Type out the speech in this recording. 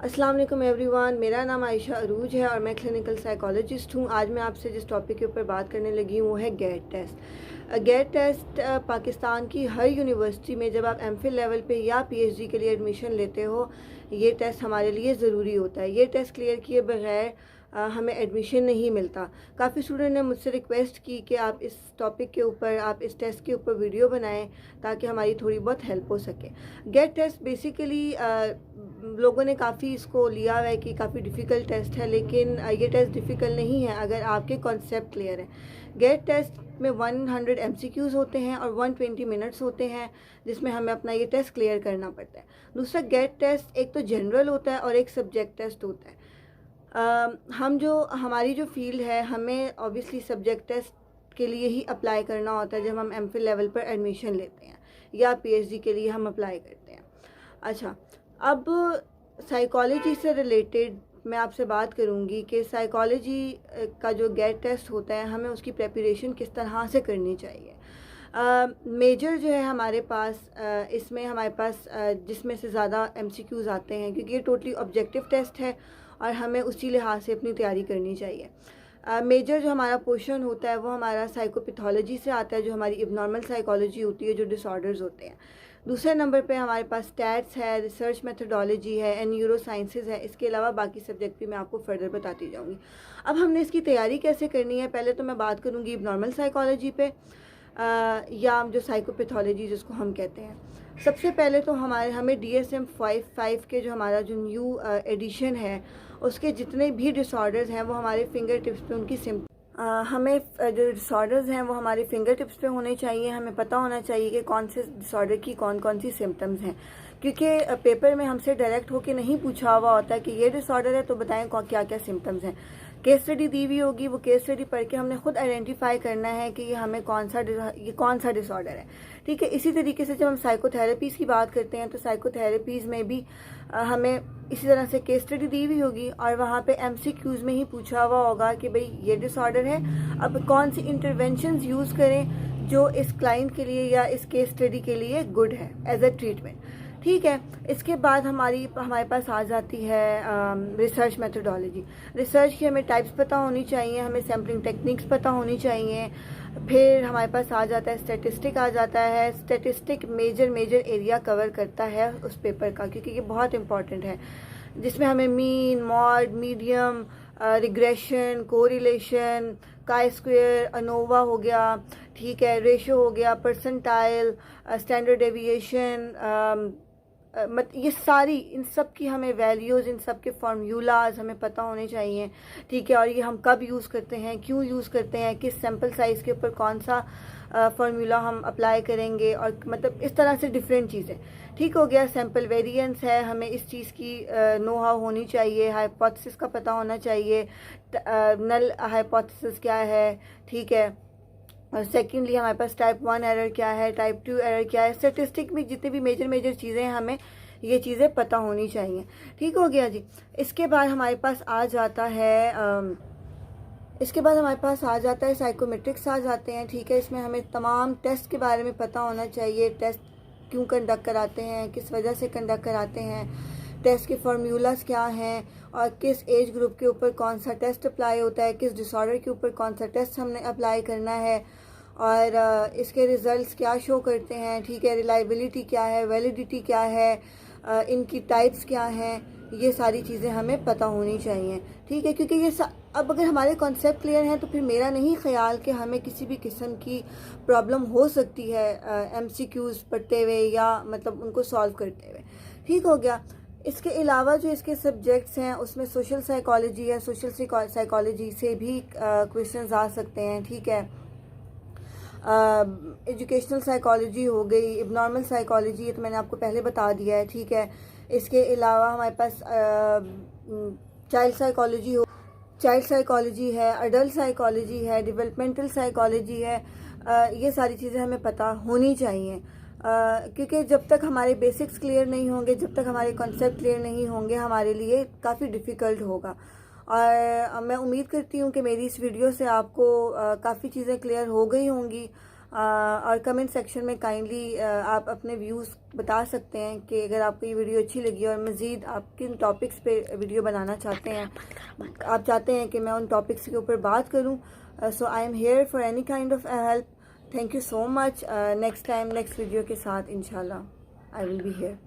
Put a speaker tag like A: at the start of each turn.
A: अस्सलाम वालेकुम एवरीवन, मेरा नाम आयशा अरूज है और मैं क्लिनिकल साइकोलॉजिस्ट हूँ। आज मैं आपसे जिस टॉपिक के ऊपर बात करने लगी हूँ वो है GAT test. GAT test Pakistan की हर यूनिवर्सिटी में जब आप एमफिल लेवल पे या पीएचडी के लिए एडमिशन लेते हो, ये टेस्ट हमारे लिए ज़रूरी होता है। ये टेस्ट क्लियर किए बगैर हमें एडमिशन नहीं मिलता। काफ़ी स्टूडेंट ने मुझसे रिक्वेस्ट की कि आप इस टॉपिक के ऊपर, आप इस टेस्ट के ऊपर वीडियो बनाएं ताकि हमारी थोड़ी बहुत हेल्प हो सके। गेट टेस्ट बेसिकली लोगों ने काफ़ी इसको लिया हुआ है कि काफ़ी डिफ़िकल्ट टेस्ट है, लेकिन ये टेस्ट डिफ़िकल्ट नहीं है अगर आपके कॉन्सेप्ट क्लियर है। गेट टेस्ट में 100 एमसीक्यूज़ होते हैं और 120 मिनट्स होते हैं, जिसमें हमें अपना ये टेस्ट क्लियर करना पड़ता है। दूसरा, गेट टेस्ट एक तो जनरल होता है और एक सब्जेक्ट टेस्ट होता है। हमारी जो फील्ड है, हमें ऑब्वियसली सब्जेक्ट टेस्ट के लिए ही अप्लाई करना होता है जब हम एमफिल लेवल पर एडमिशन लेते हैं या पीएचडी के लिए हम अप्लाई करते हैं। अच्छा, अब साइकोलॉजी से रिलेटेड मैं आपसे बात करूंगी कि साइकोलॉजी का जो गेट टेस्ट होता है, हमें उसकी प्रेपरेशन किस तरह से करनी चाहिए। मेजर जो है हमारे पास, इसमें हमारे पास जिसमें से ज़्यादा एमसीक्यूज़ आते हैं, क्योंकि ये टोटली ऑब्जेक्टिव टेस्ट है और हमें उसी लिहाज से अपनी तैयारी करनी चाहिए। मेजर जो हमारा पोर्शन होता है वो हमारा साइकोपैथोलॉजी से आता है, जो हमारी इबनॉर्मल साइकोलॉजी होती है, जो डिसऑर्डर्स होते हैं। दूसरे नंबर पे हमारे पास स्टैट्स है, रिसर्च मेथडोलॉजी है एंड न्यूरो साइंसेज है। इसके अलावा बाकी सब्जेक्ट भी मैं आपको फर्दर बताती जाऊँगी। अब हमने इसकी तैयारी कैसे करनी है, पहले तो मैं बात करूँगी इबनॉर्मल साइकोलॉजी पे, या जो साइकोपैथोलॉजी जिसको हम कहते हैं। सबसे पहले तो हमें DSM-5 के जो हमारा जो न्यू एडिशन है, उसके जितने भी डिसऑर्डर्स हैं वो हमारे फिंगर टिप्स पे उनकी हमें जो डिसऑर्डर्स हैं वो हमारे फिंगर टिप्स पे होने चाहिए। हमें पता होना चाहिए कि कौन से डिसऑर्डर की कौन कौन सी सिम्टम्स हैं, क्योंकि पेपर में हमसे डायरेक्ट होके नहीं पूछा हुआ होता है कि ये डिसऑर्डर है तो बताएं क्या क्या सिम्टम्स हैं। केस स्टडी दी हुई होगी, वो केस स्टडी पढ़ के हमने खुद आइडेंटिफाई करना है कि ये कौन सा डिसऑर्डर है। ठीक है, इसी तरीके से जब हम साइकोथेरेपीज़ की बात करते हैं तो साइकोथेरेपीज़ में भी हमें इसी तरह से केस स्टडी दी हुई होगी और वहाँ पे एमसीक्यूज़ में ही पूछा हुआ होगा कि भाई ये डिसऑर्डर है, अब कौन सी इंटरवेंशंस यूज़ करें जो इस क्लाइंट के लिए या इस केस स्टडी के लिए गुड है एज अ ट्रीटमेंट। ठीक है, इसके बाद हमारे पास आ जाती है रिसर्च मेथडोलॉजी। रिसर्च की हमें टाइप्स पता होनी चाहिए, हमें सैम्पलिंग टेक्निक्स पता होनी चाहिए। फिर हमारे पास आ जाता है स्टैटिस्टिक आ जाता है। स्टैटिस्टिक मेजर एरिया कवर करता है उस पेपर का, क्योंकि ये बहुत इंपॉर्टेंट है, जिसमें हमें mean, mod, medium, regression, correlation, chi square, ANOVA हो गया, ठीक है, रेशियो हो गया, परसेंटाइल, स्टैंडर्ड डेविएशन, ये सारी, इन सब की हमें वैल्यूज़, इन सब के फार्मूलाज हमें पता होने चाहिए। ठीक है, और ये हम कब यूज़ करते हैं, क्यों यूज़ करते हैं, किस सैम्पल साइज़ के ऊपर कौन सा फार्मूला हम अप्लाई करेंगे, और मतलब इस तरह से डिफरेंट चीज़ें। ठीक हो गया, सैम्पल वेरिएंस है, हमें इस चीज़ की नो हाउ होनी चाहिए, हाइपोथेसिस का पता होना चाहिए, नल हाइपोथेसिस क्या है। ठीक है, और सेकेंडली हमारे पास टाइप 1 एरर क्या है, टाइप 2 एरर क्या है। स्टैटिस्टिक में जितनी भी मेजर चीज़ें हैं, हमें ये चीज़ें पता होनी चाहिए। ठीक हो गया जी। इसके बाद हमारे पास आ जाता है साइकोमेट्रिक्स आ जाते हैं। ठीक है, इसमें हमें तमाम टेस्ट के बारे में पता होना चाहिए। टेस्ट क्यों कंडक्ट कराते हैं, किस वजह से कंडक्ट कराते हैं, टेस्ट के फार्मूलाज क्या हैं, और किस एज ग्रुप के ऊपर कौन सा टेस्ट अप्लाई होता है, किस डिसऑर्डर के ऊपर कौन सा टेस्ट हमने अप्लाई करना है, और इसके रिजल्ट्स क्या शो करते हैं। ठीक है, रिलायबिलिटी क्या है, वैलिडिटी क्या है, इनकी टाइप्स क्या हैं, ये सारी चीज़ें हमें पता होनी चाहिए। ठीक है, क्योंकि अब अगर हमारे कॉन्सेप्ट क्लियर हैं तो फिर मेरा नहीं ख्याल कि हमें किसी भी किस्म की प्रॉब्लम हो सकती है एमसीक्यूज़ पढ़ते हुए या मतलब उनको सॉल्व करते हुए। ठीक हो गया। इसके अलावा जो इसके सब्जेक्ट्स हैं उसमें सोशल साइकोलॉजी है, सोशल साइकोलॉजी से भी क्वेश्चंस आ सकते हैं। ठीक है, एजुकेशनल साइकोलॉजी हो गई, इबनॉर्मल साइकोलॉजी, ये तो मैंने आपको पहले बता दिया है। ठीक है, इसके अलावा हमारे पास चाइल्ड साइकोलॉजी है, अडल्ट साइकोलॉजी है, डेवलपमेंटल साइकोलॉजी है। ये सारी चीज़ें हमें पता होनी चाहिए, क्योंकि जब तक हमारे बेसिक्स क्लियर नहीं होंगे, जब तक हमारे कॉन्सेप्ट क्लियर नहीं होंगे, हमारे लिए काफ़ी डिफ़िकल्ट होगा। और मैं उम्मीद करती हूँ कि मेरी इस वीडियो से आपको काफ़ी चीज़ें क्लियर हो गई होंगी। और कमेंट सेक्शन में काइंडली आप अपने व्यूज़ बता सकते हैं कि अगर आपको ये वीडियो अच्छी लगी और मज़ीद आप किन टॉपिक्स पे वीडियो बनाना चाहते हैं, आप चाहते हैं कि मैं उन टॉपिक्स के ऊपर बात करूं। So I am here for any kind of help. Thank you so much. Next time next video के साथ इंशाल्लाह आई विल बी हेयर।